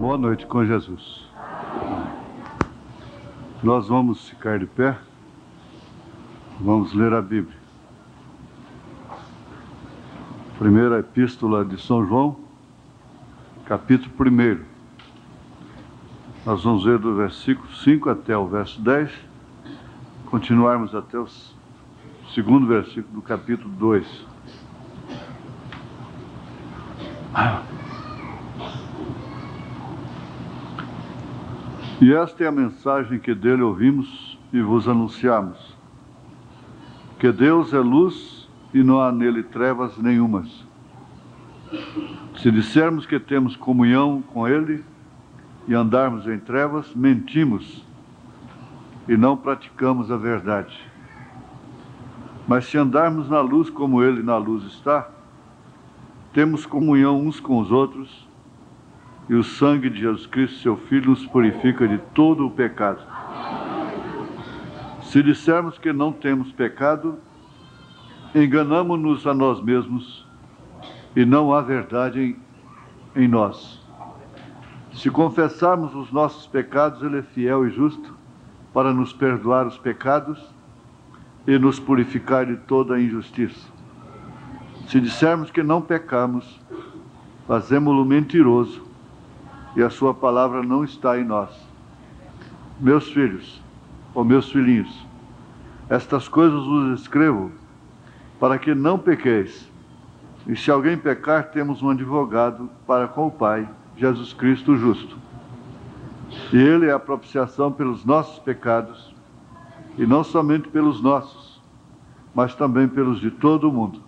Boa noite com Jesus. Nós vamos ficar de pé. Vamos ler a Bíblia. Primeira Epístola de São João, capítulo 1. Nós vamos ver do versículo 5 até o verso 10. Continuarmos até o segundo versículo do capítulo 2. E esta é a mensagem que dele ouvimos e vos anunciamos: que Deus é luz e não há nele trevas nenhumas. Se dissermos que temos comunhão com ele e andarmos em trevas, mentimos e não praticamos a verdade. Mas se andarmos na luz como ele na luz está, temos comunhão uns com os outros, e o sangue de Jesus Cristo, seu Filho, nos purifica de todo o pecado. Se dissermos que não temos pecado, enganamo-nos a nós mesmos e não há verdade em nós. Se confessarmos os nossos pecados, ele é fiel e justo para nos perdoar os pecados e nos purificar de toda a injustiça. Se dissermos que não pecamos, fazemo-lo mentiroso e a sua palavra não está em nós. Meus filhos, ou meus filhinhos, estas coisas vos escrevo para que não pequeis. E se alguém pecar, temos um advogado para com o Pai, Jesus Cristo justo. E ele é a propiciação pelos nossos pecados, e não somente pelos nossos, mas também pelos de todo o mundo.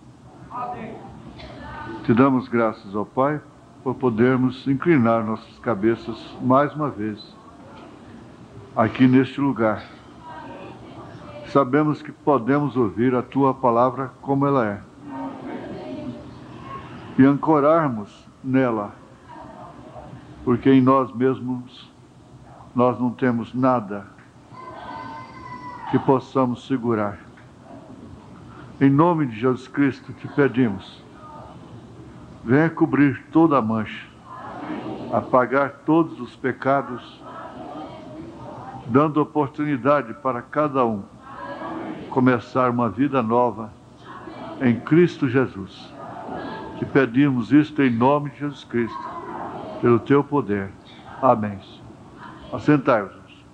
Te damos graças, ó Pai, por podermos inclinar nossas cabeças mais uma vez aqui neste lugar. Sabemos que podemos ouvir a Tua palavra como ela é e ancorarmos nela, porque em nós mesmos nós não temos nada que possamos segurar. Em nome de Jesus Cristo te pedimos, venha cobrir toda a mancha, apagar todos os pecados, dando oportunidade para cada um começar uma vida nova em Cristo Jesus. Te pedimos isto em nome de Jesus Cristo, pelo teu poder. Amém. Assentai-vos.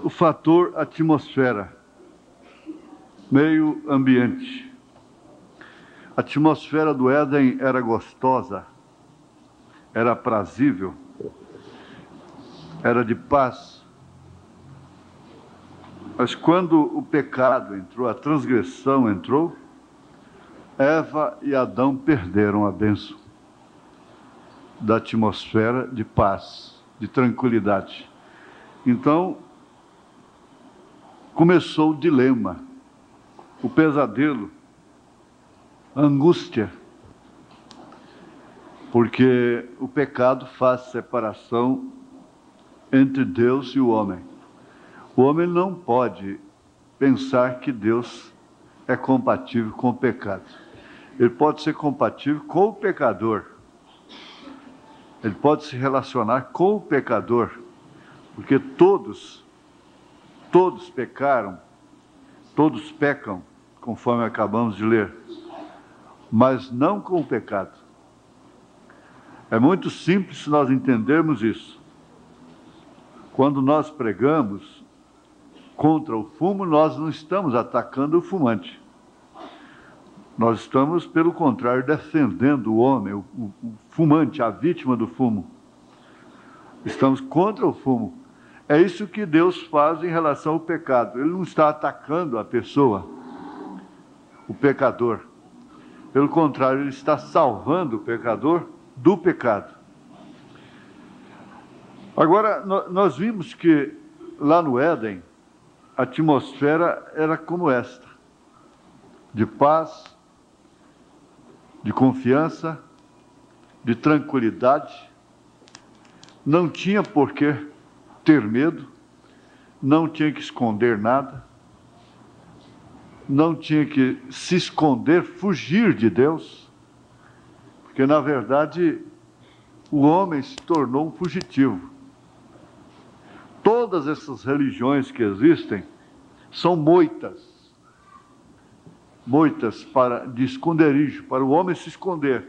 O fator atmosfera, meio ambiente. A atmosfera do Éden era gostosa, era aprazível, era de paz. Mas quando o pecado entrou, a transgressão entrou, Eva e Adão perderam a bênção da atmosfera de paz, de tranquilidade. Então, começou o dilema, o pesadelo, a angústia, porque o pecado faz separação entre Deus e o homem. O homem não pode pensar que Deus é compatível com o pecado. Ele pode ser compatível com o pecador. Ele pode se relacionar com o pecador, porque todos pecaram, todos pecam, conforme acabamos de ler, mas não com o pecado. É muito simples nós entendermos isso. Quando nós pregamos contra o fumo, nós não estamos atacando o fumante. Nós estamos, pelo contrário, defendendo o homem, o fumante, a vítima do fumo. Estamos contra o fumo. É isso que Deus faz em relação ao pecado. Ele não está atacando a pessoa, o pecador. Pelo contrário, ele está salvando o pecador do pecado. Agora, nós vimos que lá no Éden, a atmosfera era como esta, de paz, de confiança, de tranquilidade. Não tinha por que ter medo, não tinha que esconder nada, não tinha que se esconder, fugir de Deus, porque na verdade o homem se tornou um fugitivo. Todas essas religiões que existem são moitas de esconderijo, para o homem se esconder,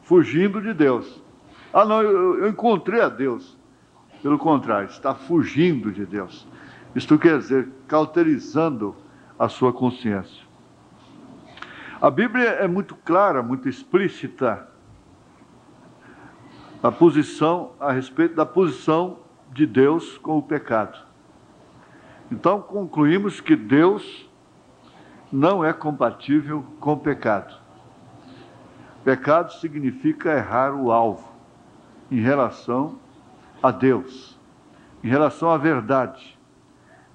fugindo de Deus. Ah, não, eu encontrei a Deus. Pelo contrário, está fugindo de Deus. Isto quer dizer, cauterizando a sua consciência. A Bíblia é muito clara, muito explícita a respeito da posição de Deus com o pecado. Então, concluímos que Deus não é compatível com o pecado. Pecado significa errar o alvo em relação a Deus, em relação à verdade.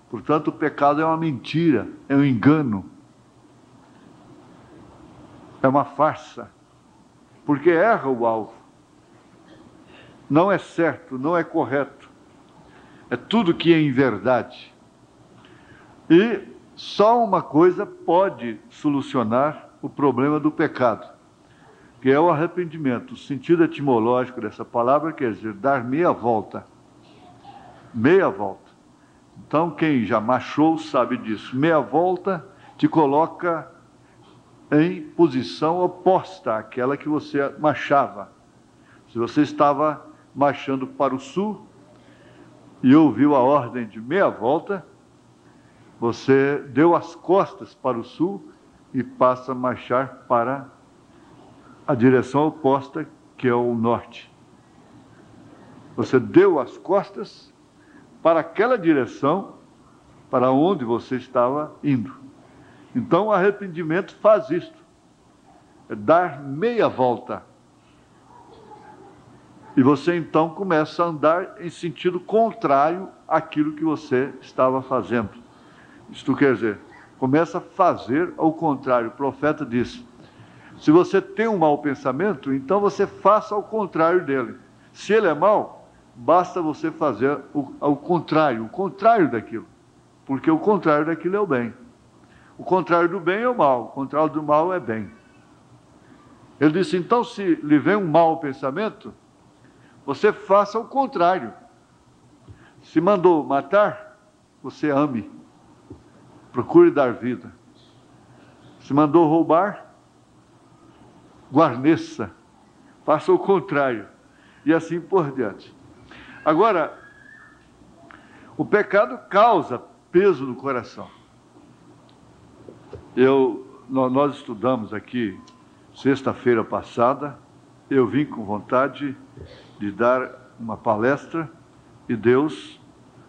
Portanto, o pecado é uma mentira, é um engano, é uma farsa, porque erra o alvo. Não é certo, não é correto. É tudo que é inverdade. E só uma coisa pode solucionar o problema do pecado, que é o arrependimento. O sentido etimológico dessa palavra quer dizer dar meia volta. Meia volta. Então, quem já machou sabe disso. Meia volta te coloca em posição oposta àquela que você machava. Se você estava marchando para o sul e ouviu a ordem de meia volta, você deu as costas para o sul e passa a marchar para a direção oposta, que é o norte. Você deu as costas para aquela direção para onde você estava indo. Então, o arrependimento faz isto, é dar meia volta. E você então começa a andar em sentido contrário àquilo que você estava fazendo. Isto quer dizer, começa a fazer ao contrário. O profeta disse, se você tem um mau pensamento, então você faça ao contrário dele. Se ele é mau, basta você fazer o contrário daquilo. Porque o contrário daquilo é o bem. O contrário do bem é o mal, o contrário do mal é bem. Ele disse, então, se lhe vem um mau pensamento, você faça o contrário. Se mandou matar, você ame. Procure dar vida. Se mandou roubar, guarneça. Faça o contrário. E assim por diante. Agora, o pecado causa peso no coração. Nós estudamos aqui, sexta-feira passada, eu vim com vontade de dar uma palestra e Deus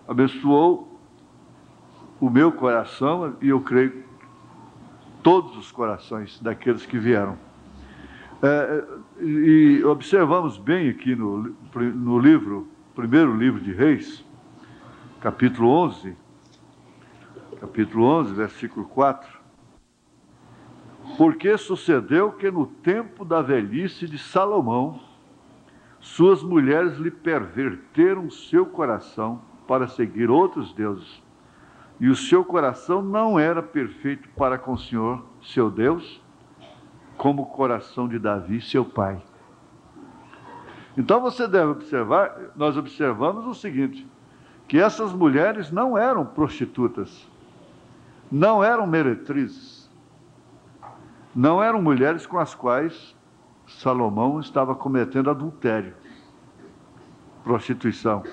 abençoou o meu coração e eu creio todos os corações daqueles que vieram. E observamos bem aqui no primeiro livro de Reis, capítulo 11, versículo 4. Porque sucedeu que no tempo da velhice de Salomão, suas mulheres lhe perverteram seu coração para seguir outros deuses. E o seu coração não era perfeito para com o Senhor, seu Deus, como o coração de Davi, seu pai. Então você deve observar, nós observamos o seguinte, que essas mulheres não eram prostitutas, não eram meretrizes, não eram mulheres com as quais Salomão estava cometendo adultério, prostituição.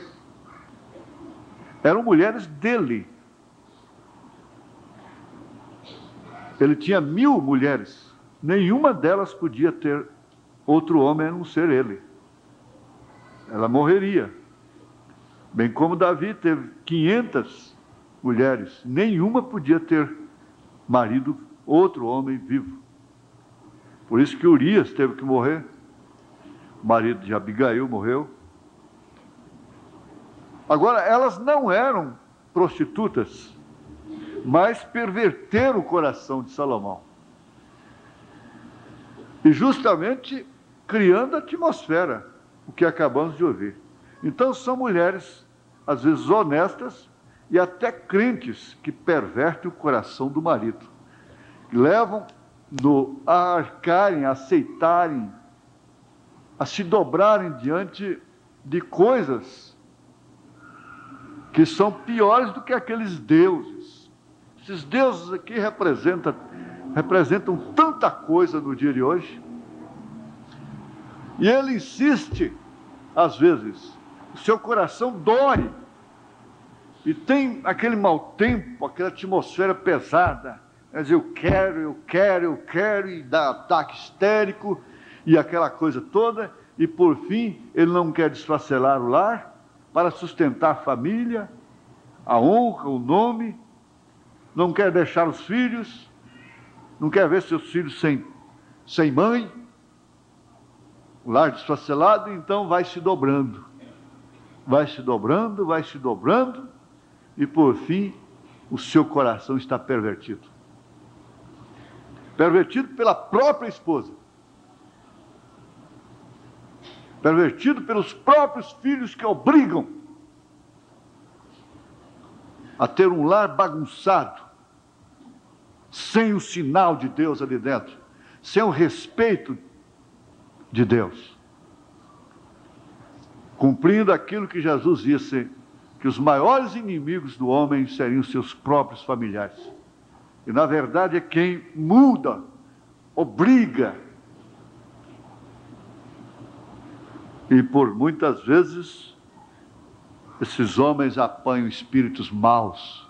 Eram mulheres dele. Ele tinha 1000 mulheres. Nenhuma delas podia ter outro homem a não ser ele. Ela morreria. Bem como Davi teve 500 mulheres. Nenhuma podia ter marido, outro homem vivo. Por isso que Urias teve que morrer. O marido de Abigail morreu. Agora, elas não eram prostitutas, mas perverteram o coração de Salomão. E justamente criando a atmosfera, o que acabamos de ouvir. Então são mulheres, às vezes honestas, e até crentes, que pervertem o coração do marido. Levam a arcarem, a aceitarem a se dobrarem diante de coisas que são piores do que aqueles deuses. Esses deuses aqui representam tanta coisa no dia de hoje. E ele insiste, às vezes, o seu coração dói, e tem aquele mau tempo, aquela atmosfera pesada, mas eu quero, e dá ataque histérico, e aquela coisa toda, e por fim, ele não quer desfacelar o lar, para sustentar a família, a honra, o nome, não quer deixar os filhos, não quer ver seus filhos sem mãe, o lar desfacelado, então vai se dobrando, e por fim, o seu coração está pervertido. Pervertido pela própria esposa. Pervertido pelos próprios filhos que obrigam a ter um lar bagunçado, sem o sinal de Deus ali dentro, sem o respeito de Deus. Cumprindo aquilo que Jesus disse, que os maiores inimigos do homem seriam seus próprios familiares. E na verdade é quem muda, obriga. E por muitas vezes, esses homens apanham espíritos maus,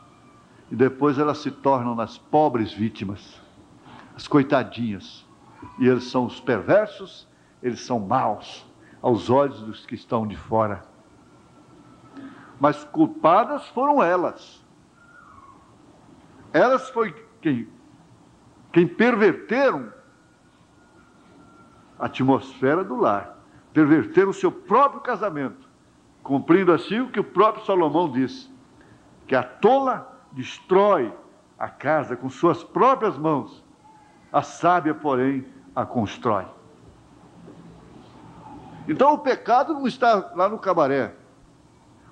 e depois elas se tornam as pobres vítimas, as coitadinhas. E eles são os perversos, eles são maus, aos olhos dos que estão de fora. Mas culpadas foram elas. Elas foi quem perverteram a atmosfera do lar, perverteram o seu próprio casamento, cumprindo assim o que o próprio Salomão disse, que a tola destrói a casa com suas próprias mãos, a sábia, porém, a constrói. Então o pecado não está lá no cabaré,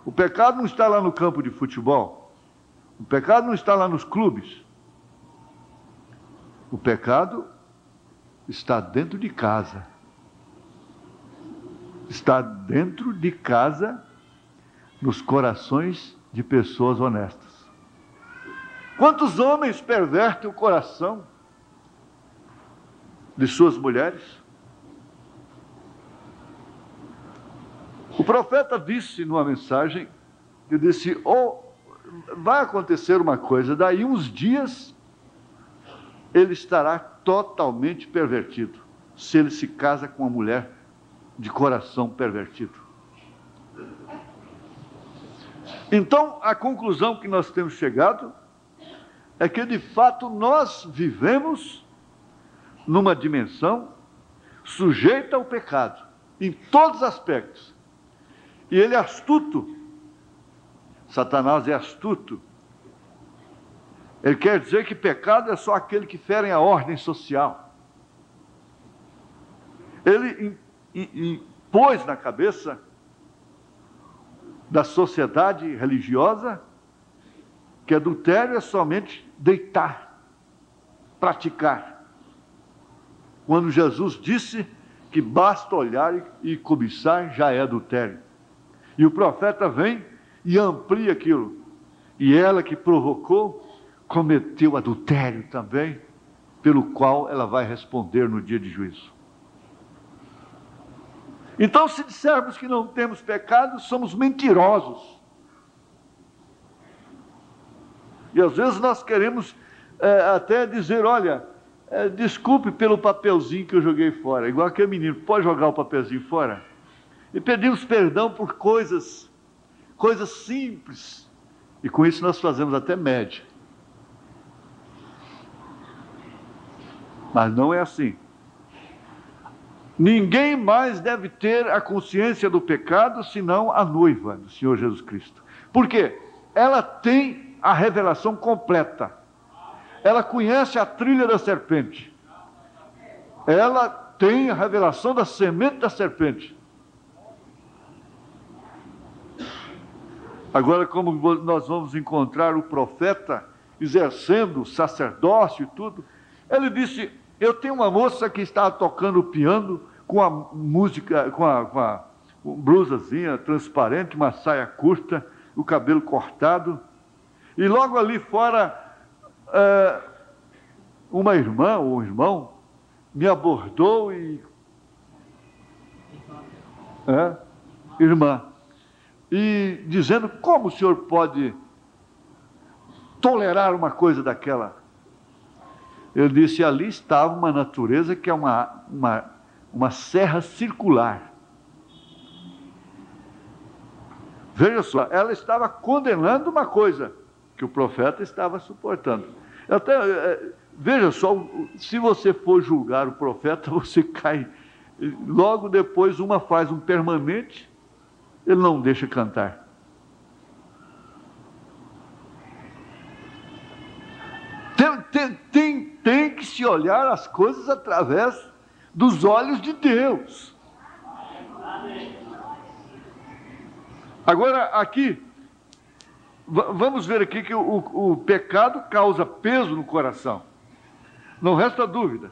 o pecado não está lá no campo de futebol, o pecado não está lá nos clubes, o pecado está dentro de casa. Está dentro de casa, nos corações de pessoas honestas. Quantos homens pervertem o coração de suas mulheres? O profeta disse numa mensagem, que disse, vai acontecer uma coisa, daí uns dias ele estará totalmente pervertido, se ele se casa com uma mulher de coração pervertido. Então, a conclusão que nós temos chegado é que, de fato, nós vivemos numa dimensão sujeita ao pecado, em todos os aspectos. E ele é astuto. Satanás é astuto. Ele quer dizer que pecado é só aquele que fere a ordem social. Ele pôs na cabeça da sociedade religiosa que adultério é somente deitar, praticar. Quando Jesus disse que basta olhar e cobiçar, já é adultério. E o profeta vem e amplia aquilo. E ela que provocou, cometeu adultério também, pelo qual ela vai responder no dia de juízo. Então, se dissermos que não temos pecado, somos mentirosos. E às vezes nós queremos até dizer, olha, desculpe pelo papelzinho que eu joguei fora. Igual aquele menino, pode jogar o papelzinho fora? E pedimos perdão por coisas simples. E com isso nós fazemos até média. Mas não é assim. Ninguém mais deve ter a consciência do pecado, senão a noiva do Senhor Jesus Cristo. Por quê? Ela tem a revelação completa. Ela conhece a trilha da serpente. Ela tem a revelação da semente da serpente. Agora, como nós vamos encontrar o profeta exercendo o sacerdócio e tudo, ele disse, eu tenho uma moça que está tocando o piano com a música, com a blusazinha transparente, uma saia curta, o cabelo cortado, e logo ali fora uma irmã ou um irmão me abordou irmã, e dizendo: como o senhor pode tolerar uma coisa daquela? Eu disse: ali estava uma natureza que é uma serra circular. Veja só, ela estava condenando uma coisa que o profeta estava suportando. Veja só, se você for julgar o profeta, você cai. Logo depois, uma faz um permanente, ele não deixa cantar. Tem que se olhar as coisas através dos olhos de Deus. Agora, aqui, vamos ver aqui que o pecado causa peso no coração. Não resta dúvida.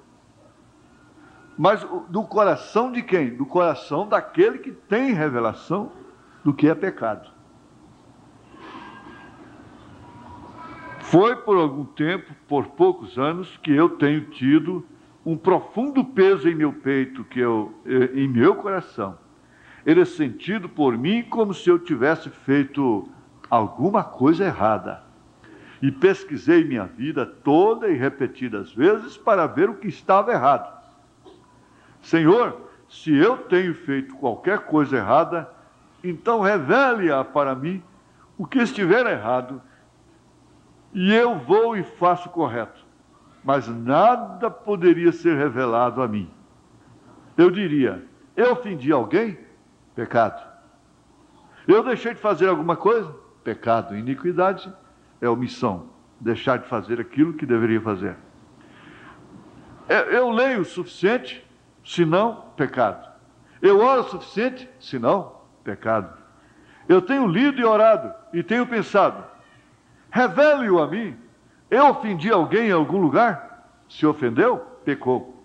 Mas do coração de quem? Do coração daquele que tem revelação do que é pecado. Foi por algum tempo, por poucos anos, que eu tenho tido um profundo peso em meu peito, em meu coração. Ele é sentido por mim como se eu tivesse feito alguma coisa errada. E pesquisei minha vida toda e repetidas vezes para ver o que estava errado. Senhor, se eu tenho feito qualquer coisa errada, então revele-a para mim o que estiver errado, e eu vou e faço o correto. Mas nada poderia ser revelado a mim. Eu diria: eu ofendi alguém? Pecado. Eu deixei de fazer alguma coisa? Pecado. Iniquidade é omissão, deixar de fazer aquilo que deveria fazer. Eu leio o suficiente? Se não, pecado. Eu oro o suficiente? Se não, pecado. Eu tenho lido e orado e tenho pensado: revele-o a mim. Eu ofendi alguém em algum lugar? Se ofendeu, pecou.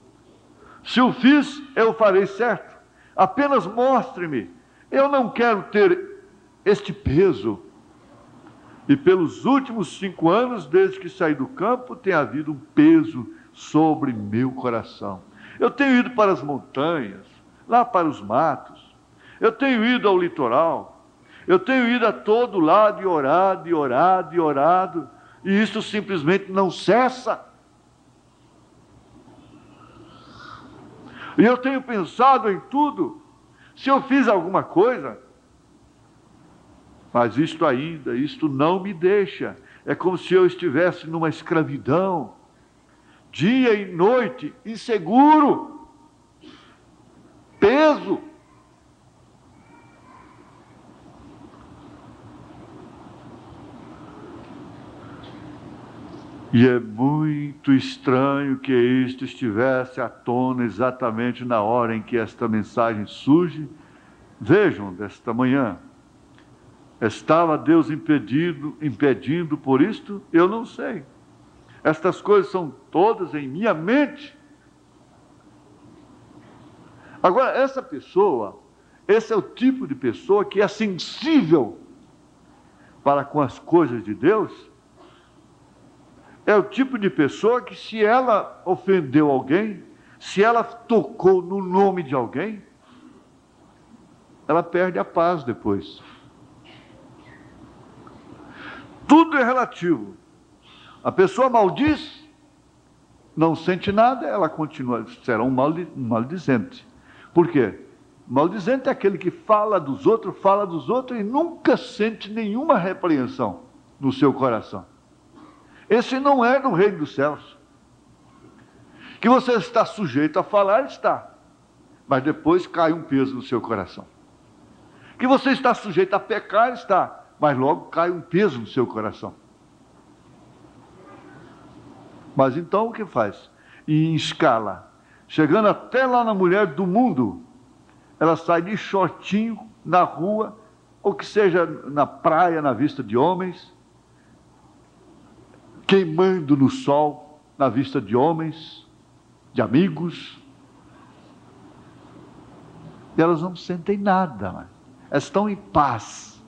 Se o fiz, eu farei certo. Apenas mostre-me. Eu não quero ter este peso. E pelos últimos 5 anos, desde que saí do campo, tem havido um peso sobre meu coração. Eu tenho ido para as montanhas, lá para os matos. Eu tenho ido ao litoral. Eu tenho ido a todo lado e orado, e orado, e orado. E isso simplesmente não cessa. E eu tenho pensado em tudo. Se eu fiz alguma coisa, mas isto não me deixa. É como se eu estivesse numa escravidão, dia e noite, inseguro, peso. E é muito estranho que isto estivesse à tona exatamente na hora em que esta mensagem surge. Vejam, desta manhã, estava Deus impedindo por isto? Eu não sei. Estas coisas são todas em minha mente. Agora, essa pessoa, esse é o tipo de pessoa que é sensível para com as coisas de Deus. É o tipo de pessoa que, se ela ofendeu alguém, se ela tocou no nome de alguém, ela perde a paz depois. Tudo é relativo. A pessoa maldiz, não sente nada, ela continua, será um maldizente. Por quê? Maldizente é aquele que fala dos outros e nunca sente nenhuma repreensão no seu coração. Esse não é do reino dos céus. Que você está sujeito a falar, está. Mas depois cai um peso no seu coração. Que você está sujeito a pecar, está. Mas logo cai um peso no seu coração. Mas então o que faz? Em escala, chegando até lá na mulher do mundo, ela sai de shortinho na rua, ou que seja na praia, na vista de homens, queimando no sol, na vista de homens, de amigos. E elas não sentem nada, elas estão em paz.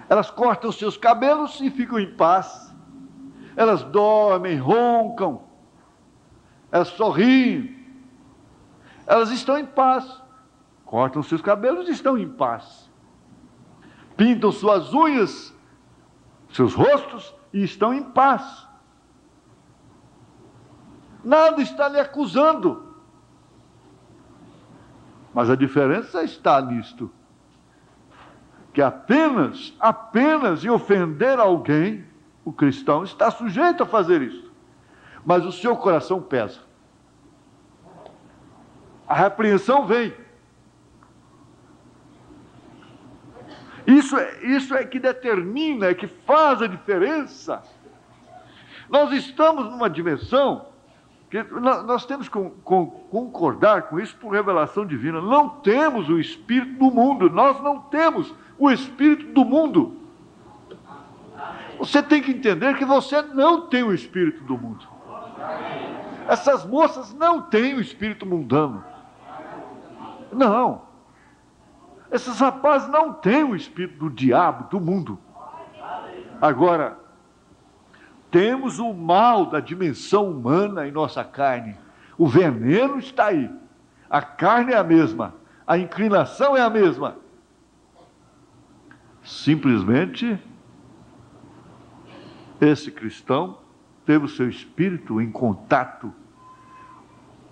Elas cortam os seus cabelos e ficam em paz. Elas dormem, roncam, elas sorriem, elas estão em paz. Cortam seus cabelos e estão em paz. Pintam suas unhas, seus rostos e estão em paz. Nada está lhe acusando. Mas a diferença está nisto, que apenas em ofender alguém, o cristão está sujeito a fazer isso. Mas o seu coração pesa. A repreensão vem. Isso é que determina, é que faz a diferença. Nós estamos numa dimensão que nós temos que concordar com isso por revelação divina. Não temos o espírito do mundo, nós não temos o espírito do mundo. Você tem que entender que você não tem o espírito do mundo. Essas moças não têm o espírito mundano. Não. Esses rapazes não têm o espírito do diabo, do mundo. Agora, temos o mal da dimensão humana em nossa carne. O veneno está aí. A carne é a mesma. A inclinação é a mesma. Simplesmente, esse cristão teve o seu espírito em contato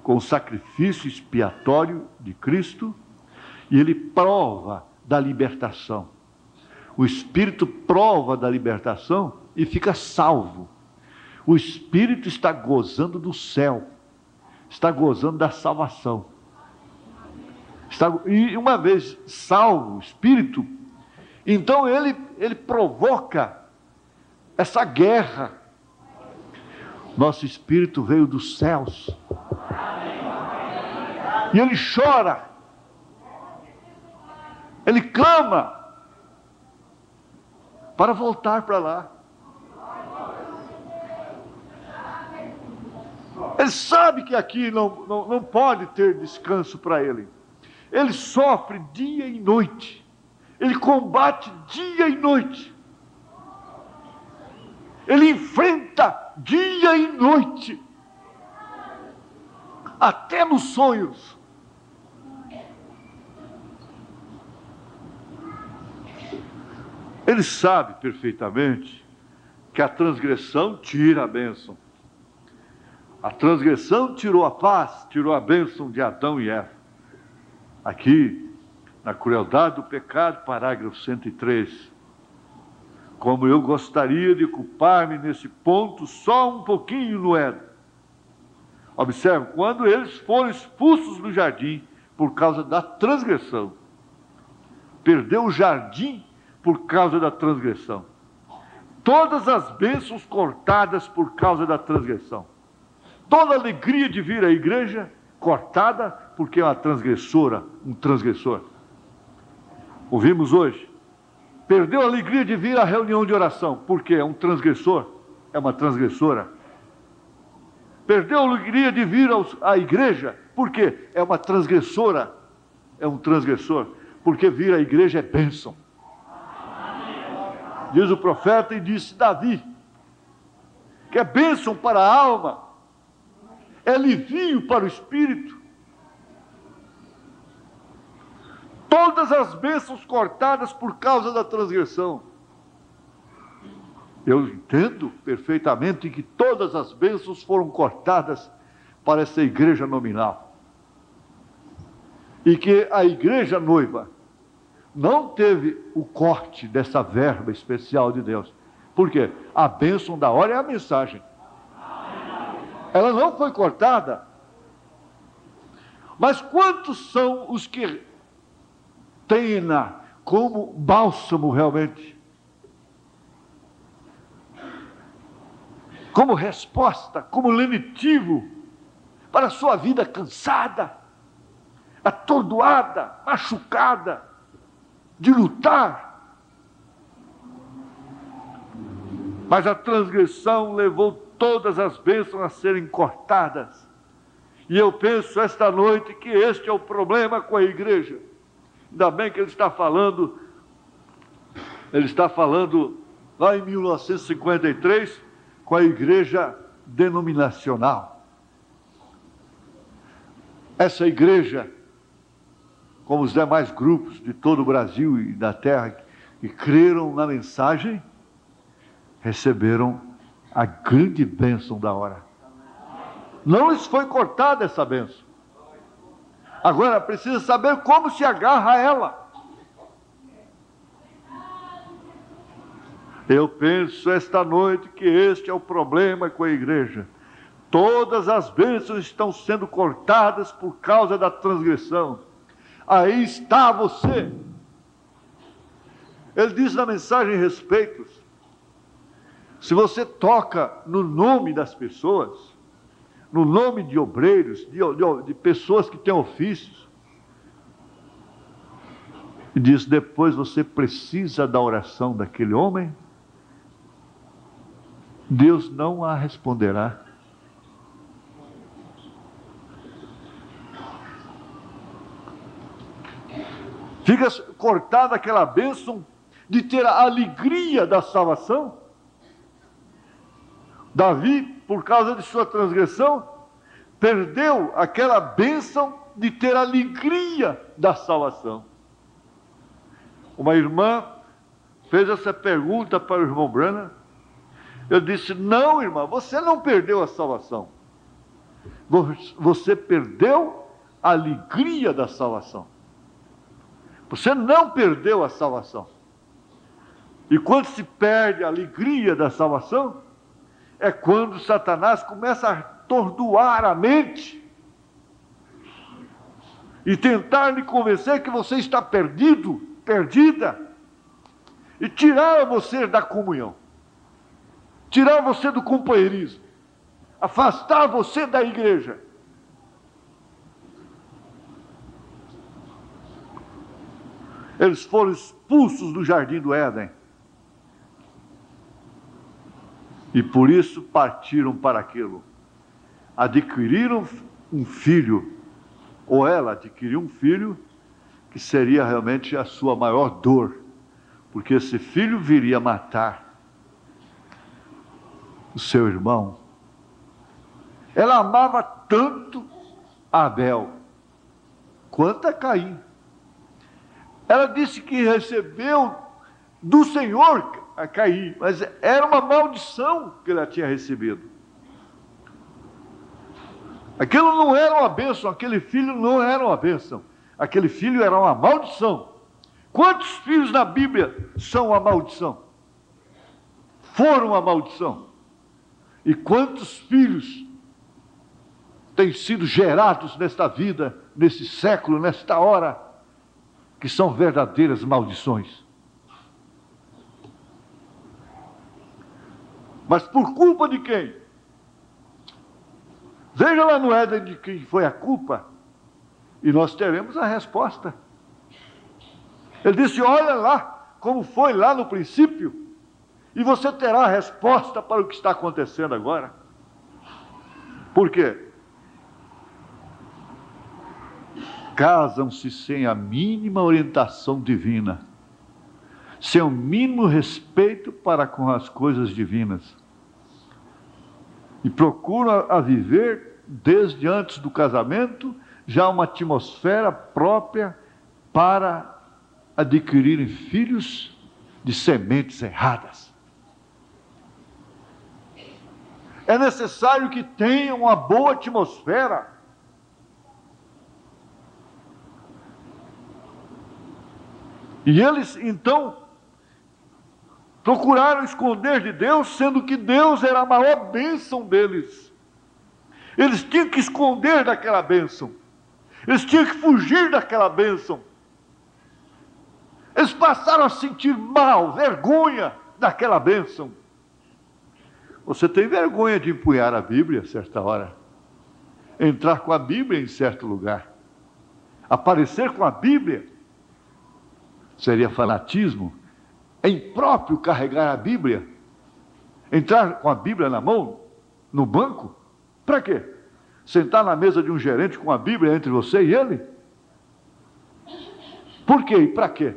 com o sacrifício expiatório de Cristo e ele prova da libertação. O espírito prova da libertação e fica salvo. O espírito está gozando do céu, está gozando da salvação. E uma vez salvo o espírito, então ele provoca essa guerra. Nosso espírito veio dos céus. E ele chora. Ele clama para voltar para lá. Ele sabe que aqui não pode ter descanso para ele. Ele sofre dia e noite. Ele combate dia e noite. Ele enfrenta dia e noite. Até nos sonhos. Ele sabe perfeitamente que a transgressão tira a bênção. A transgressão tirou a paz, tirou a bênção de Adão e Eva. Aqui, na crueldade do pecado, parágrafo 103. Como eu gostaria de ocupar-me nesse ponto só um pouquinho no Éden. Observe, quando eles foram expulsos do jardim por causa da transgressão. Perdeu o jardim por causa da transgressão. Todas as bênçãos cortadas por causa da transgressão. Toda a alegria de vir à igreja cortada porque é uma transgressora, um transgressor. Ouvimos hoje. Perdeu a alegria de vir à reunião de oração porque é um transgressor, é uma transgressora. Perdeu a alegria de vir à igreja porque é uma transgressora, é um transgressor. Porque vir à igreja é bênção. Diz o profeta e disse Davi, que é bênção para a alma, é alivio para o espírito. Todas as bênçãos cortadas por causa da transgressão. Eu entendo perfeitamente que todas as bênçãos foram cortadas para essa igreja nominal. E que a igreja noiva não teve o corte dessa verba especial de Deus. Por quê? A bênção da hora é a mensagem. Ela não foi cortada. Mas quantos são os que têm-na como bálsamo realmente? Como resposta, como lenitivo para a sua vida cansada, atordoada, machucada, de lutar. Mas a transgressão levou todas as bênçãos a serem cortadas. E eu penso esta noite que este é o problema com a igreja. Ainda bem que ele está falando lá em 1953 com a igreja denominacional. Essa igreja, como os demais grupos de todo o Brasil e da terra que creram na mensagem, receberam a grande bênção da hora. Não lhes foi cortada essa bênção. Agora precisa saber como se agarra a ela. Eu penso esta noite que este é o problema com a igreja. Todas as bênçãos estão sendo cortadas por causa da transgressão. Aí está você. Ele diz na mensagem Respeitos: se você toca no nome das pessoas, no nome de obreiros, de pessoas que têm ofícios, e diz, depois você precisa da oração daquele homem, Deus não a responderá. Fica cortada aquela bênção de ter a alegria da salvação. Davi, por causa de sua transgressão, perdeu aquela bênção de ter a alegria da salvação. Uma irmã fez essa pergunta para o irmão Branham. Eu disse, não, irmã, você não perdeu a salvação. Você perdeu a alegria da salvação. Você não perdeu a salvação. E quando se perde a alegria da salvação, é quando Satanás começa a atordoar a mente e tentar lhe convencer que você está perdido, perdida, e tirar você da comunhão, tirar você do companheirismo, afastar você da igreja. Eles foram expulsos do jardim do Éden. E por isso partiram para aquilo. Adquiriram um filho, ou ela adquiriu um filho, que seria realmente a sua maior dor, porque esse filho viria matar o seu irmão. Ela amava tanto a Abel quanto a Caim. Ela disse que recebeu do Senhor a Caim, mas era uma maldição que ela tinha recebido. Aquilo não era uma bênção, aquele filho não era uma bênção, aquele filho era uma maldição. Quantos filhos na Bíblia são uma maldição? Foram uma maldição. E quantos filhos têm sido gerados nesta vida, nesse século, nesta hora, que são verdadeiras maldições. Mas por culpa de quem? Veja lá no Éden de quem foi a culpa, e nós teremos a resposta. Ele disse, olha lá, como foi lá no princípio, e você terá a resposta para o que está acontecendo agora. Por quê? Casam-se sem a mínima orientação divina, sem o mínimo respeito para com as coisas divinas, e procuram a viver, desde antes do casamento, já uma atmosfera própria para adquirirem filhos de sementes erradas. É necessário que tenham uma boa atmosfera. E eles, então, procuraram esconder de Deus, sendo que Deus era a maior bênção deles. Eles tinham que esconder daquela bênção. Eles tinham que fugir daquela bênção. Eles passaram a sentir mal, vergonha daquela bênção. Você tem vergonha de empunhar a Bíblia a certa hora? Entrar com a Bíblia em certo lugar? Aparecer com a Bíblia? Seria fanatismo? É impróprio carregar a Bíblia? Entrar com a Bíblia na mão, no banco? Para quê? sentar na mesa de um gerente com a Bíblia entre você e ele? Por quê e para quê?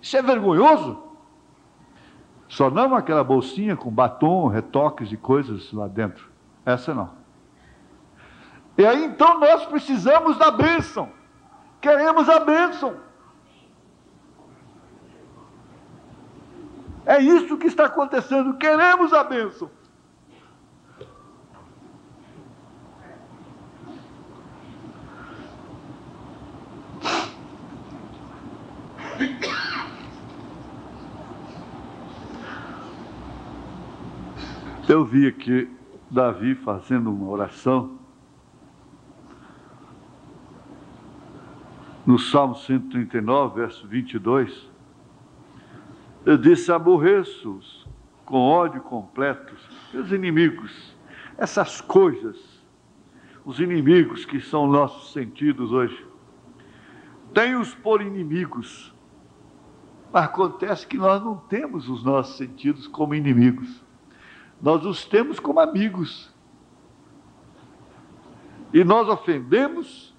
Isso é vergonhoso. Só não aquela bolsinha com batom, retoques e coisas lá dentro. Essa não. E aí então nós precisamos da bênção. Queremos a bênção. É isso que está acontecendo. Queremos a bênção. Eu vi aqui Davi fazendo uma oração no Salmo 139, verso 22. Eu disse: aborreço-os com ódio completo, meus inimigos, essas coisas, os inimigos que são nossos sentidos hoje. Tenho-os por inimigos, mas acontece que nós não temos os nossos sentidos como inimigos. Nós os temos como amigos. E nós ofendemos,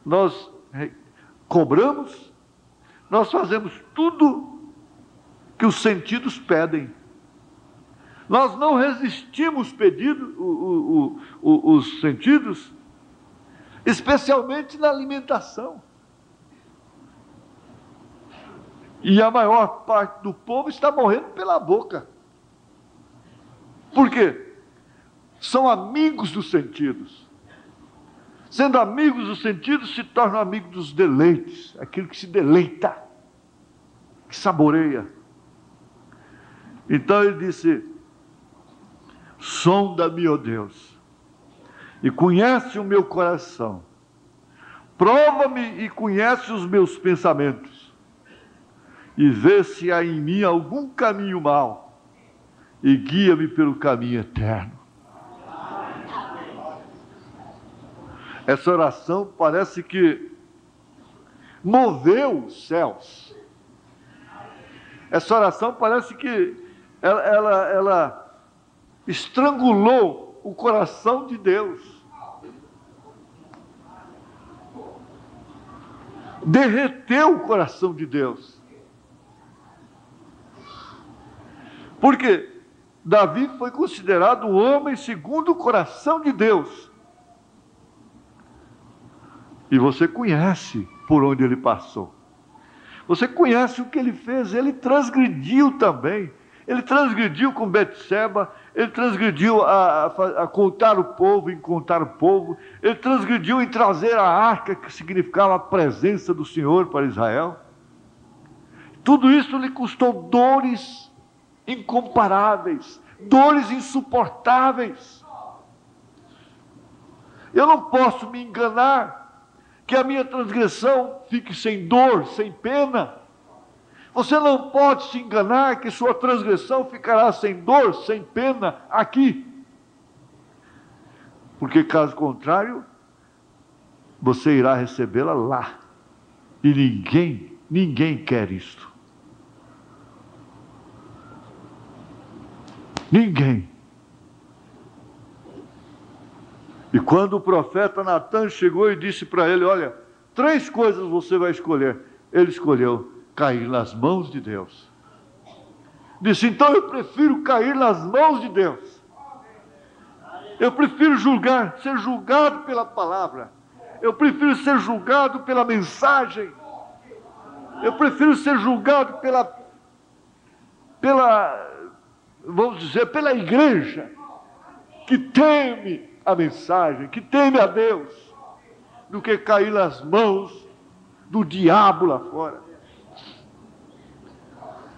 nós cobramos, nós fazemos tudo que os sentidos pedem. Nós não resistimos os sentidos, especialmente na alimentação. E a maior parte do povo está morrendo pela boca. Por quê? São amigos dos sentidos. Sendo amigos dos sentidos, se tornam amigos dos deleites, aquilo que se deleita, que saboreia. Então ele disse: sonda-me, ó Deus, e conhece o meu coração, prova-me e conhece os meus pensamentos, e vê se há em mim algum caminho mau, e guia-me pelo caminho eterno. Essa oração parece que moveu os céus. Essa oração parece que ela estrangulou o coração de Deus. Derreteu o coração de Deus. Porque Davi foi considerado um homem segundo o coração de Deus. E você conhece por onde ele passou. Você conhece o que ele fez. Ele transgrediu também. Ele transgrediu com Betseba. Ele transgrediu a contar o povo, em contar o povo. Ele transgrediu em trazer a arca, que significava a presença do Senhor para Israel. Tudo isso lhe custou dores incomparáveis, dores insuportáveis. Eu não posso me enganar que a minha transgressão fique sem dor, sem pena. Você não pode se enganar que sua transgressão ficará sem dor, sem pena aqui. Porque caso contrário, você irá recebê-la lá. E ninguém quer isto. Ninguém. E quando o profeta Natan chegou e disse para ele: olha, 3 coisas você vai escolher. Ele escolheu cair nas mãos de Deus. Disse: então eu prefiro cair nas mãos de Deus. Eu prefiro ser julgado pela palavra. Eu prefiro ser julgado pela mensagem. Eu prefiro ser julgado vamos dizer, pela igreja, que teme a mensagem, que teme a Deus, do que cair nas mãos do diabo lá fora.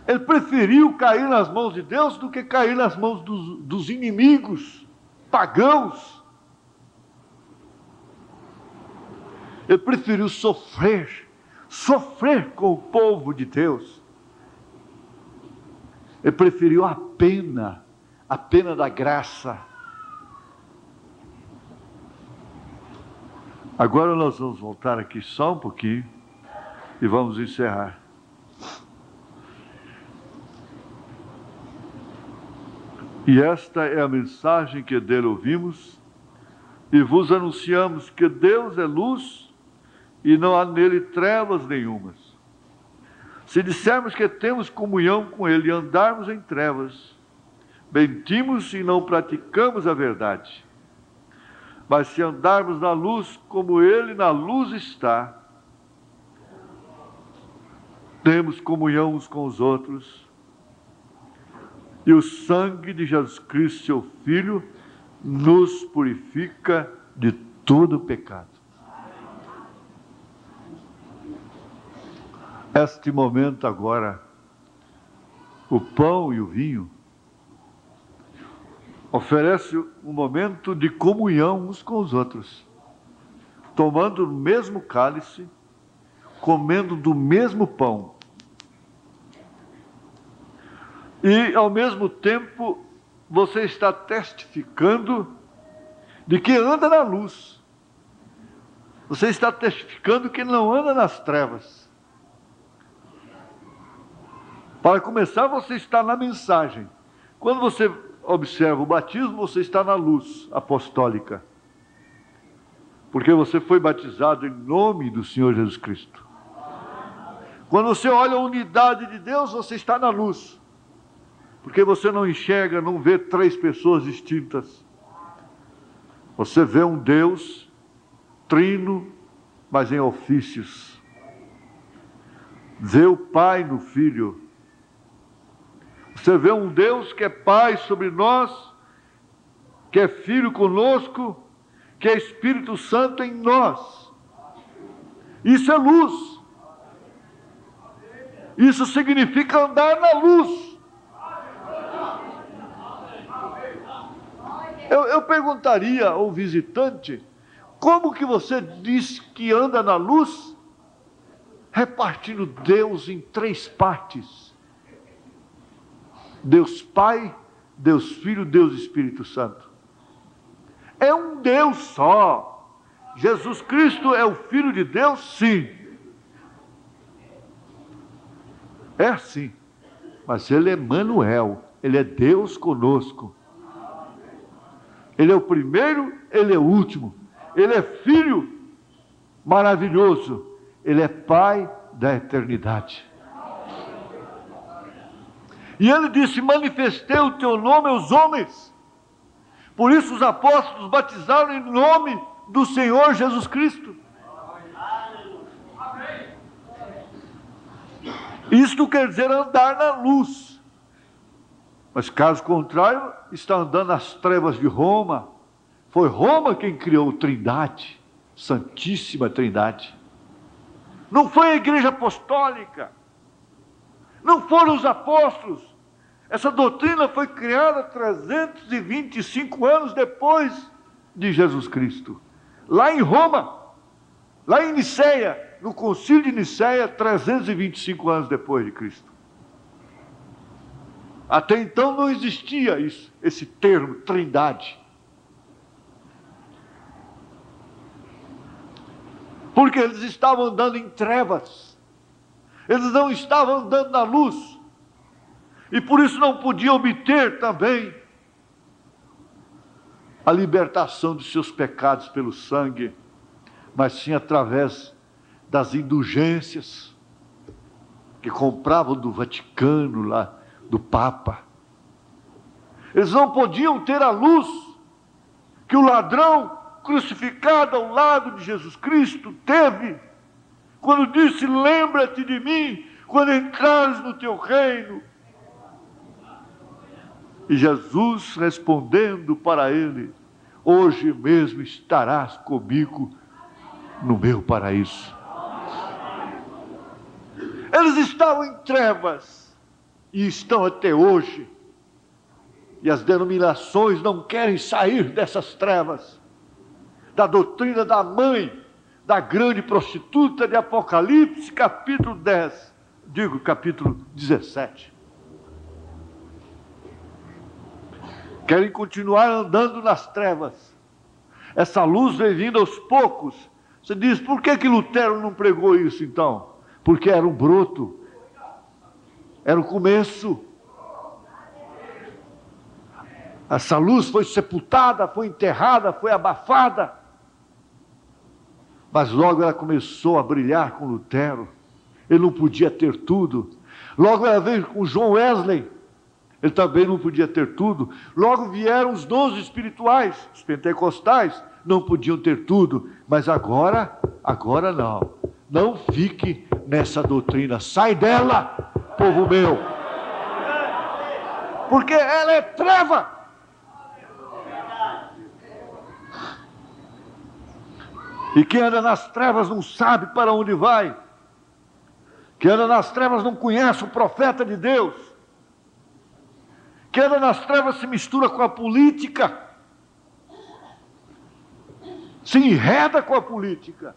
Ele preferiu cair nas mãos de Deus do que cair nas mãos dos inimigos pagãos. Ele preferiu sofrer com o povo de Deus. Ele preferiu a pena da graça. Agora nós vamos voltar aqui só um pouquinho e vamos encerrar. E esta é a mensagem que dele ouvimos E vos anunciamos que Deus é luz e não há nele trevas nenhumas. Se dissermos que temos comunhão com ele e andarmos em trevas, mentimos e não praticamos a verdade. Mas se andarmos na luz como ele na luz está, temos comunhão uns com os outros, e o sangue de Jesus Cristo, seu Filho, nos purifica de todo pecado. Este momento agora, o pão e o vinho, oferece um momento de comunhão uns com os outros, tomando o mesmo cálice, comendo do mesmo pão. E, ao mesmo tempo, você está testificando de que anda na luz. Você está testificando que não anda nas trevas. Para começar, você está na mensagem. Quando você observa o batismo, você está na luz apostólica. Porque você foi batizado em nome do Senhor Jesus Cristo. Quando você olha a unidade de Deus, você está na luz. Porque você não enxerga, não vê três pessoas distintas. Você vê um Deus trino, mas em ofícios. Vê o Pai no Filho. Você vê um Deus que é Pai sobre nós, que é Filho conosco, que é Espírito Santo em nós. Isso é luz. Isso significa andar na luz. Eu perguntaria ao visitante, como que você diz que anda na luz, repartindo Deus em três partes? Deus Pai, Deus Filho, Deus Espírito Santo. É um Deus só. Jesus Cristo é o Filho de Deus, sim. É assim. Mas Ele é Emanuel, Ele é Deus conosco. Ele é o primeiro, Ele é o último. Ele é Filho maravilhoso. Ele é Pai da eternidade. E Ele disse, manifestei o teu nome aos homens. Por isso os apóstolos batizaram em nome do Senhor Jesus Cristo. Isto quer dizer andar na luz. Mas caso contrário, está andando nas trevas de Roma. Foi Roma quem criou a Trindade, Santíssima Trindade. Não foi a Igreja Apostólica. Não foram os apóstolos. Essa doutrina foi criada 325 anos depois de Jesus Cristo. Lá em Roma, lá em Niceia, no concílio de Niceia, 325 anos depois de Cristo. Até então não existia isso, esse termo, Trindade. Porque eles estavam andando em trevas. Eles não estavam andando na luz. E por isso não podiam obter também a libertação dos seus pecados pelo sangue, mas sim através das indulgências que compravam do Vaticano, lá do Papa. Eles não podiam ter a luz que o ladrão crucificado ao lado de Jesus Cristo teve, quando disse, lembra-te de mim, quando entrares no teu reino. E Jesus respondendo para ele, hoje mesmo estarás comigo no meu paraíso. Eles estavam em trevas, e estão até hoje. E as denominações não querem sair dessas trevas. Da doutrina da mãe, da grande prostituta de Apocalipse, capítulo 10. Capítulo 17. Querem continuar andando nas trevas. Essa luz vem vindo aos poucos. Você diz, por que Lutero não pregou isso então? Porque era um broto. Era o começo. Essa luz foi sepultada, foi enterrada, foi abafada. Mas logo ela começou a brilhar com Lutero. Ele não podia ter tudo. Logo ela veio com John Wesley. Ele também não podia ter tudo. Logo vieram os dons espirituais. Os pentecostais não podiam ter tudo. Mas agora não. Não fique nessa doutrina. Sai dela, povo meu. Porque ela é treva. E quem anda nas trevas não sabe para onde vai. Quem anda nas trevas não conhece o profeta de Deus. Quem anda nas trevas se mistura com a política. Se enreda com a política.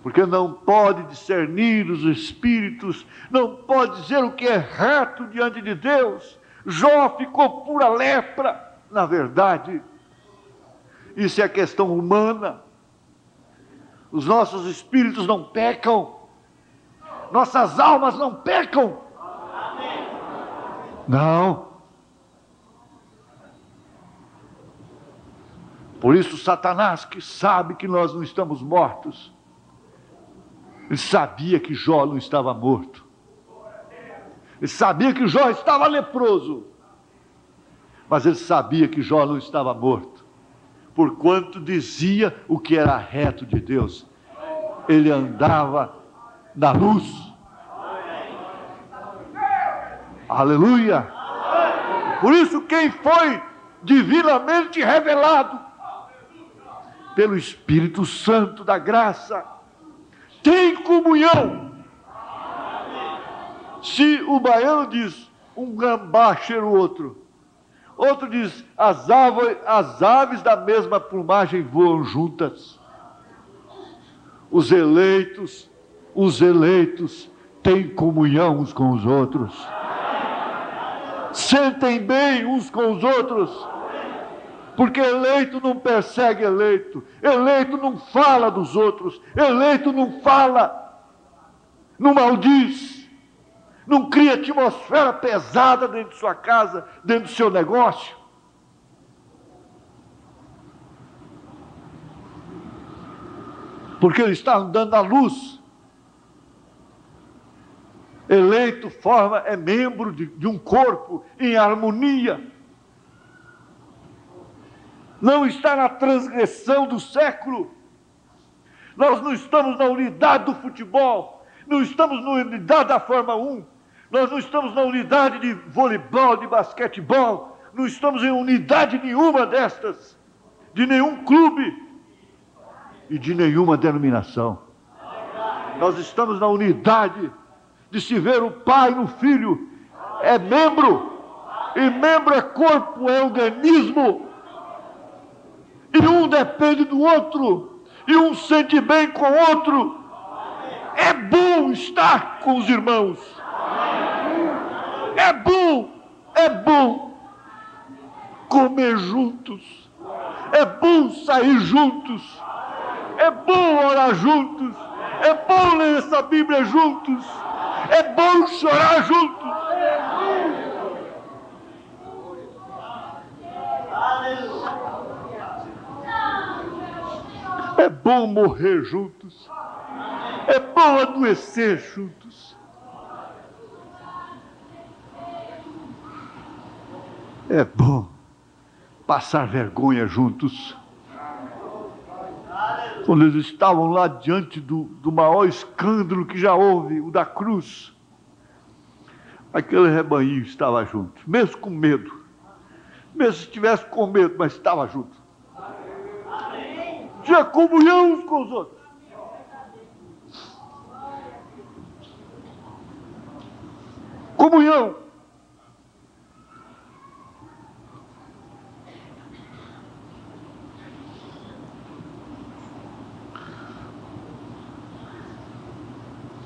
Porque não pode discernir os espíritos, não pode dizer o que é reto diante de Deus. Jó ficou pura lepra, na verdade. Isso é questão humana. Os nossos espíritos não pecam. Nossas almas não pecam. Não. Por isso Satanás, que sabe que nós não estamos mortos, ele sabia que Jó não estava morto. Ele sabia que Jó estava leproso. Mas ele sabia que Jó não estava morto. Porquanto dizia o que era reto de Deus. Ele andava na luz. Aleluia! Por isso quem foi divinamente revelado pelo Espírito Santo da graça tem comunhão. Se o baiano diz um gambá cheira o outro, outro diz as aves da mesma plumagem voam juntas. Os eleitos têm comunhão uns com os outros. Sentem bem uns com os outros. Porque eleito não persegue eleito. Eleito não fala dos outros. Eleito não fala. Não maldiz. Não cria atmosfera pesada dentro de sua casa, dentro do seu negócio. Porque ele está andando na luz. Eleito é membro de um corpo em harmonia. Não está na transgressão do século. Nós não estamos na unidade do futebol. Não estamos na unidade da Fórmula 1. Nós não estamos na unidade de voleibol, de basquetebol. Não estamos em unidade nenhuma destas. De nenhum clube. E de nenhuma denominação. Nós estamos na unidade de se ver o Pai no Filho. É membro. E membro é corpo, é organismo. E um depende do outro. E um sente bem com o outro. É bom estar com os irmãos. É bom comer juntos. É bom sair juntos. É bom orar juntos. É bom ler essa Bíblia juntos. É bom chorar juntos. É bom morrer juntos. É bom adoecer juntos. É bom passar vergonha juntos. Quando eles estavam lá diante do maior escândalo que já houve, o da cruz, aquele rebanhinho estava junto, mesmo com medo. Mesmo se estivesse com medo, mas estava junto. Tinha comunhão uns com os outros. Comunhão.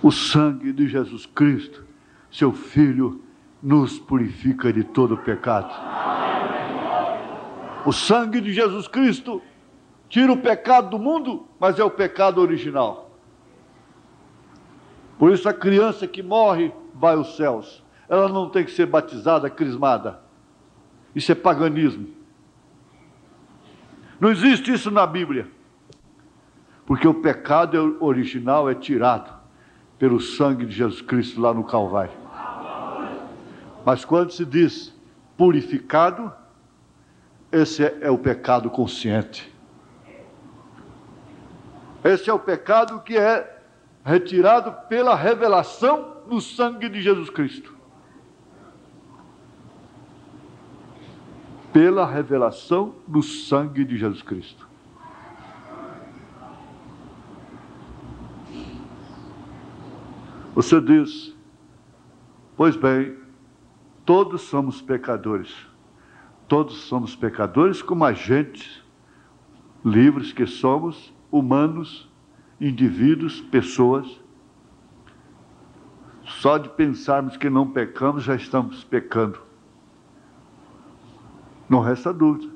O sangue de Jesus Cristo, seu Filho, nos purifica de todo pecado. O sangue de Jesus Cristo tira o pecado do mundo, mas é o pecado original. Por isso a criança que morre vai aos céus. Ela não tem que ser batizada, crismada. Isso é paganismo. Não existe isso na Bíblia. Porque o pecado original é tirado pelo sangue de Jesus Cristo lá no Calvário. Mas quando se diz purificado, esse é o pecado consciente. Esse é o pecado que é retirado pela revelação no sangue de Jesus Cristo. Pela revelação do sangue de Jesus Cristo. Você diz, pois bem, todos somos pecadores. Todos somos pecadores como agentes livres que somos, humanos, indivíduos, pessoas. Só de pensarmos que não pecamos, já estamos pecando. Não resta dúvida.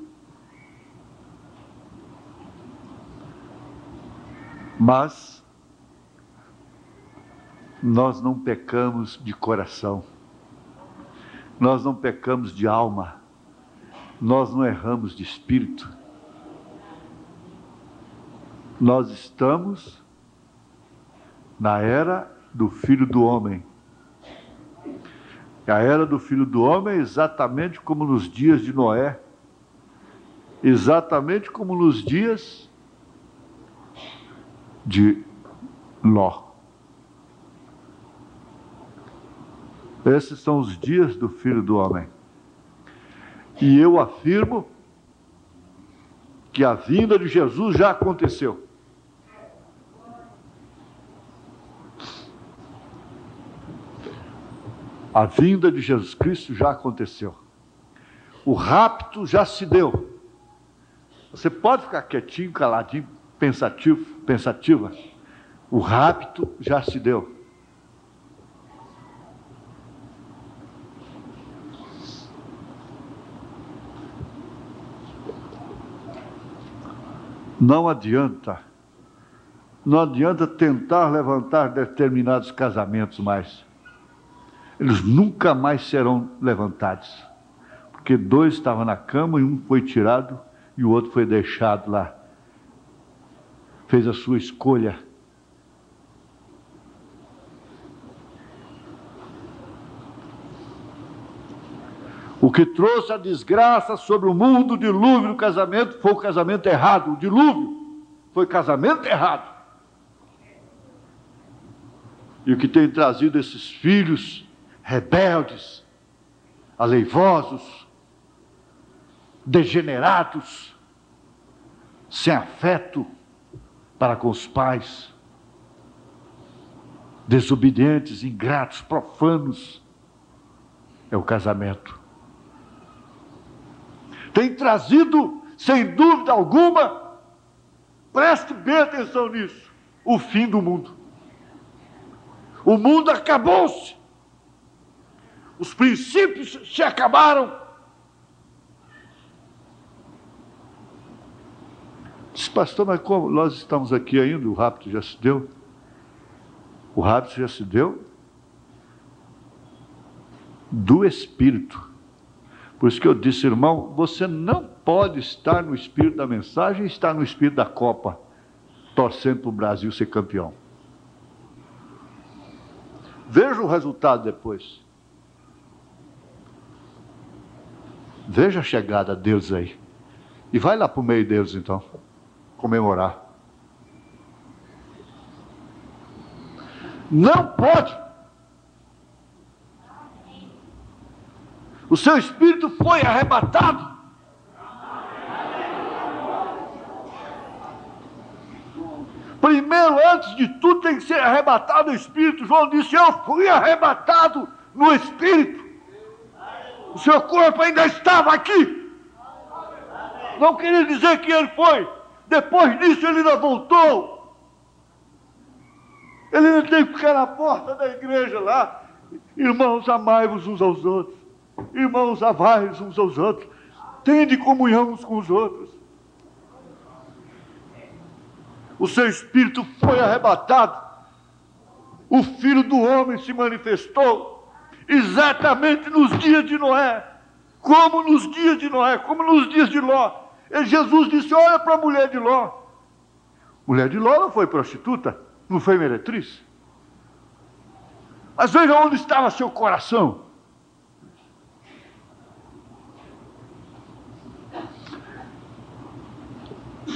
Mas nós não pecamos de coração. Nós não pecamos de alma. Nós não erramos de espírito. Nós estamos na era do Filho do Homem. A era do Filho do Homem é exatamente como nos dias de Noé, exatamente como nos dias de Ló. Esses são os dias do Filho do Homem. E eu afirmo que a vinda de Jesus já aconteceu. A vinda de Jesus Cristo já aconteceu. O rapto já se deu. Você pode ficar quietinho, caladinho, pensativo, pensativa. O rapto já se deu. Não adianta tentar levantar determinados casamentos mais. Eles nunca mais serão levantados. Porque dois estavam na cama e um foi tirado e o outro foi deixado lá. Fez a sua escolha. O que trouxe a desgraça sobre o mundo, o dilúvio do casamento, foi o casamento errado. O dilúvio foi casamento errado. E o que tem trazido esses filhos rebeldes, aleivosos, degenerados, sem afeto para com os pais, desobedientes, ingratos, profanos, é o casamento. Tem trazido, sem dúvida alguma, preste bem atenção nisso, o fim do mundo. O mundo acabou-se. Os princípios se acabaram. Diz, pastor, mas como nós estamos aqui ainda, o rapto já se deu? O rapto já se deu do Espírito. Por isso que eu disse, irmão, você não pode estar no espírito da mensagem e estar no espírito da Copa, torcendo para o Brasil ser campeão. Veja o resultado depois. Veja a chegada deles aí. E vai lá para o meio deles então, comemorar. Não pode. O seu espírito foi arrebatado. Primeiro, antes de tudo, tem que ser arrebatado o espírito. João disse, eu fui arrebatado no espírito. O seu corpo ainda estava aqui. Não queria dizer que ele foi. Depois disso, ele ainda voltou. Ele ainda tem que ficar na porta da igreja lá. Irmãos, amai-vos uns aos outros. Irmãos, amai-vos uns aos outros. Tende comunhão uns com os outros. O seu espírito foi arrebatado. O Filho do Homem se manifestou exatamente nos dias de Noé. como nos dias de Noé, como nos dias de Ló. E Jesus disse: olha para a mulher de Ló. Mulher de Ló não foi prostituta, não foi meretriz. Mas veja onde estava seu coração.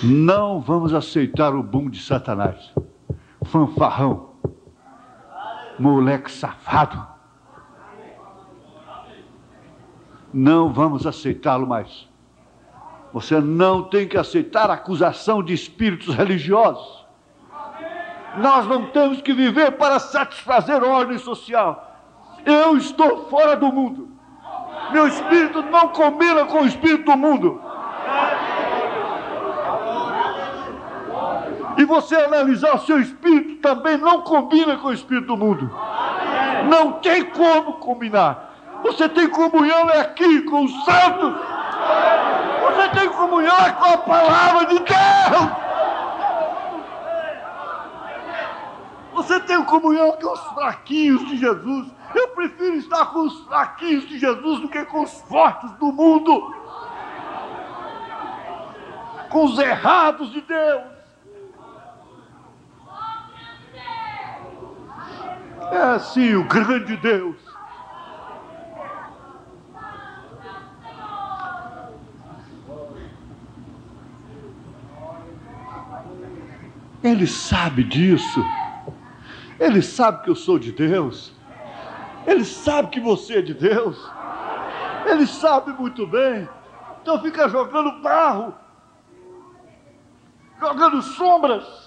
Não vamos aceitar o boom de Satanás. Fanfarrão. Moleque safado. Não vamos aceitá-lo mais. Você não tem que aceitar a acusação de espíritos religiosos. Nós não temos que viver para satisfazer a ordem social. Eu estou fora do mundo. Meu espírito não combina com o espírito do mundo. E você analisar o seu espírito também não combina com o espírito do mundo. Não tem como combinar. Você tem comunhão aqui com os santos. Você tem comunhão com a palavra de Deus. Você tem comunhão com os fraquinhos de Jesus. Eu prefiro estar com os fraquinhos de Jesus do que com os fortes do mundo. Com os errados de Deus. É assim o grande Deus. Ele sabe disso. Ele sabe que eu sou de Deus. Ele sabe que você é de Deus. Ele sabe muito bem. Então fica jogando barro, jogando sombras.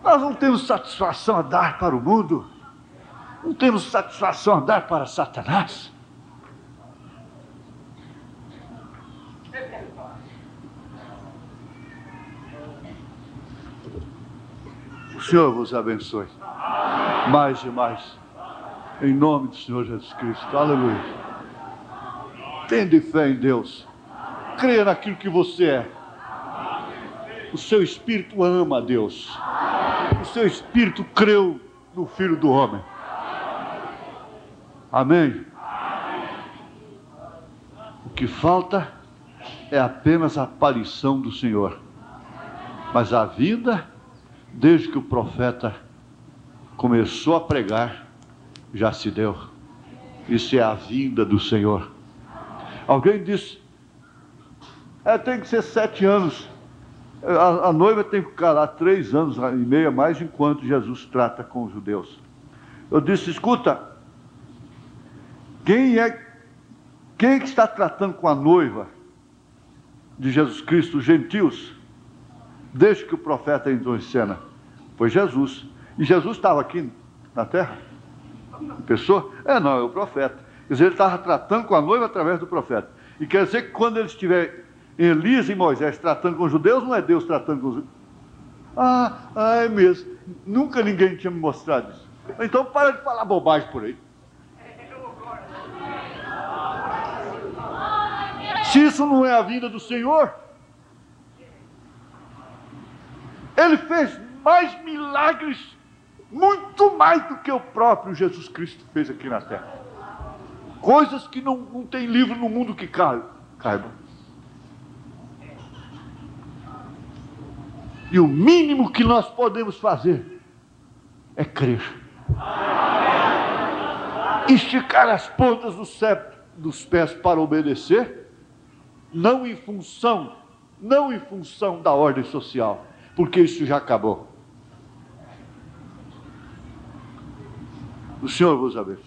Nós não temos satisfação a dar para o mundo. Não temos satisfação a dar para Satanás. O Senhor vos abençoe. Mais e mais. Em nome do Senhor Jesus Cristo. Aleluia. Tende fé em Deus. Creia naquilo que você é. O seu espírito ama a Deus. O seu espírito creu no Filho do Homem. Amém? O que falta é apenas a aparição do Senhor. Mas a vinda, desde que o profeta começou a pregar, já se deu. Isso é a vinda do Senhor. Alguém disse: tem que ser 7 anos. A noiva tem que ficar lá 3 anos e meio a mais, enquanto Jesus trata com os judeus. Eu disse: escuta, quem é que está tratando com a noiva de Jesus Cristo, os gentios, desde que o profeta entrou em cena? Foi Jesus. E Jesus estava aqui na terra? Pessoa? Não, é o profeta. Quer dizer, ele estava tratando com a noiva através do profeta. E quer dizer que quando ele estiver Elias e Moisés tratando com os judeus, não é Deus tratando com os judeus? É mesmo. Nunca ninguém tinha me mostrado isso. Então para de falar bobagem por aí. Se isso não é a vinda do Senhor, Ele fez mais milagres, muito mais do que o próprio Jesus Cristo fez aqui na terra. Coisas que não tem livro no mundo que caibam. E o mínimo que nós podemos fazer é crer. Esticar as pontas dos pés para obedecer, não em função da ordem social, porque isso já acabou. O Senhor vos abençoe.